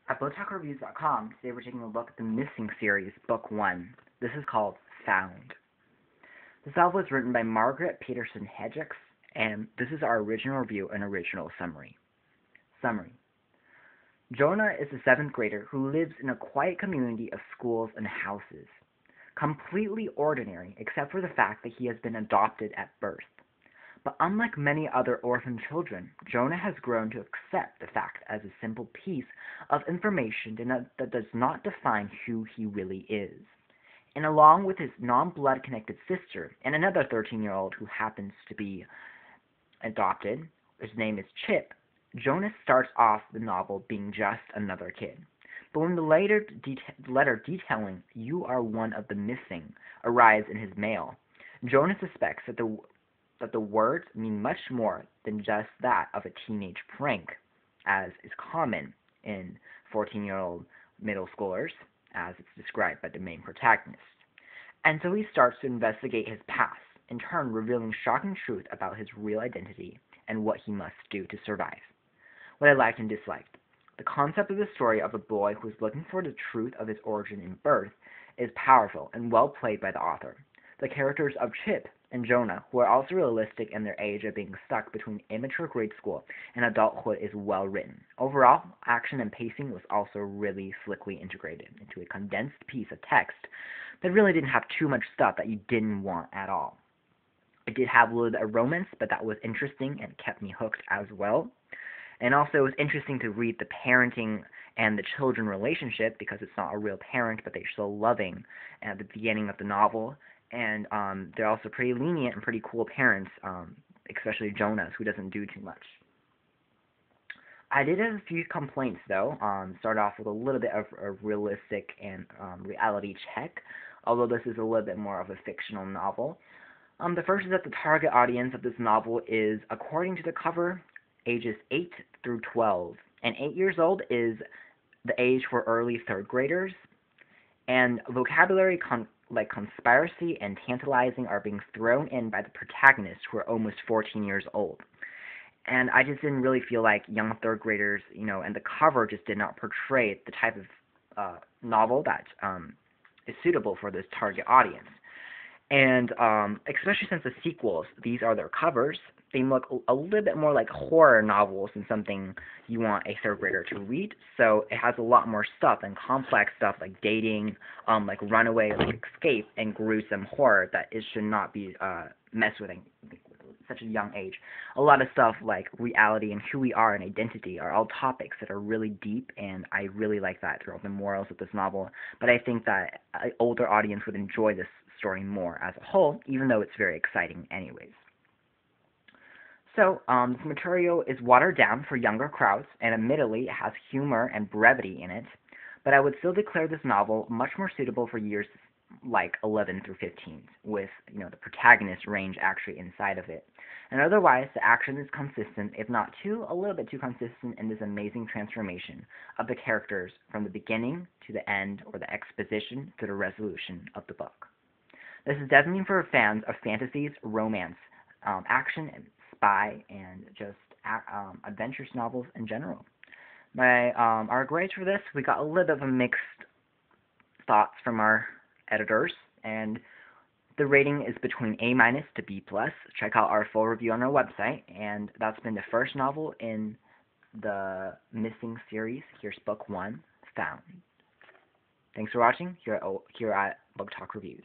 At BookTalkReviews.com, today we're taking a look at the Missing series, Book 1. This is called Found. This novel was written by Margaret Peterson Haddix, and this is our original review and original summary. Summary. Jonah is a 7th grader who lives in a quiet community of schools and houses. Completely ordinary, except for the fact that he has been adopted at birth. But unlike many other orphan children, Jonah has grown to accept the fact as a simple piece of information that does not define who he really is. And along with his non-blood connected sister and another 13-year-old who happens to be adopted, his name is Chip, Jonah starts off the novel being just another kid. But when the letter detailing "you are one of the missing" arrives in his mail, Jonah suspects that the words mean much more than just that of a teenage prank, as is common in 14-year-old middle schoolers, as it's described by the main protagonist. And so he starts to investigate his past, in turn revealing shocking truth about his real identity and what he must do to survive. What I liked and disliked. The concept of the story of a boy who is looking for the truth of his origin in birth is powerful and well played by the author. The characters of Chip and Jonah, who are also realistic in their age of being stuck between immature grade school and adulthood, is well written. Overall, action and pacing was also really slickly integrated into a condensed piece of text that really didn't have too much stuff that you didn't want at all. It did have a little bit of romance, but that was interesting and kept me hooked as well. And also, it was interesting to read the parenting and the children relationship, because it's not a real parent, but they're still loving at the beginning of the novel. And they're also pretty lenient and pretty cool parents, especially Jonah, who doesn't do too much. I did have a few complaints, though. Start off with a little bit of a realistic and reality check, although this is a little bit more of a fictional novel. The first is that the target audience of this novel is, according to the cover, ages 8 through 12. And 8 years old is the age for early 3rd graders. And vocabulary like conspiracy and tantalizing are being thrown in by the protagonists, who are almost 14 years old. And I just didn't really feel like young 3rd graders, and the cover just did not portray the type of novel that is suitable for this target audience. And especially since the sequels, these are their covers, they look a little bit more like horror novels than something you want a 3rd grader to read. So it has a lot more stuff and complex stuff like dating, like runaway, like escape, and gruesome horror that it should not be messed with at such a young age. A lot of stuff like reality and who we are and identity are all topics that are really deep, and I really like that throughout the morals of this novel. But I think that an older audience would enjoy this story more as a whole, even though it's very exciting anyways. So, this material is watered down for younger crowds, and admittedly, it has humor and brevity in it, but I would still declare this novel much more suitable for years like 11 through 15, with, the protagonist range actually inside of it. And otherwise, the action is consistent, if not a little bit too consistent, in this amazing transformation of the characters from the beginning to the end, or the exposition to the resolution of the book. This is definitely for fans of fantasies, romance, action, and spy, and just adventurous novels in general. Our grades for this, we got a little bit of a mixed thoughts from our editors, and the rating is between A- to B+. Check out our full review on our website, and that's been the first novel in the Missing series. Here's Book 1, Found. Thanks for watching here at Book Talk Reviews.